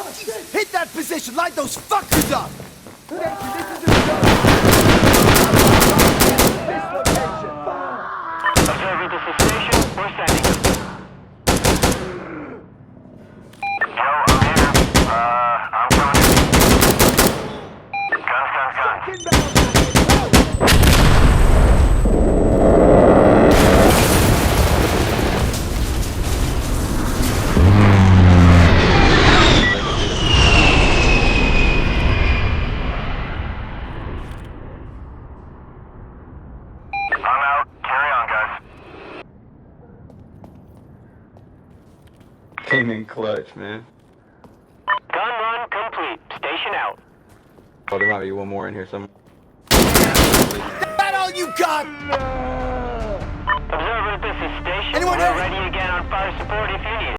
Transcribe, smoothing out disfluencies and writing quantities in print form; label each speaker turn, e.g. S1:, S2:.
S1: Hit that position, light those fuckers up!
S2: Observer, this is station. We're sending. Joe, I'm here. I'm coming. Guns. I'm out. Carry on, guys.
S3: Came in clutch, man.
S2: Gun run complete. Station out.
S3: Oh, there might be one more in here somewhere.
S1: That all you got?
S2: Observer, this is station.
S1: Anyone
S2: We're
S1: else?
S2: ready again on fire support if you need it.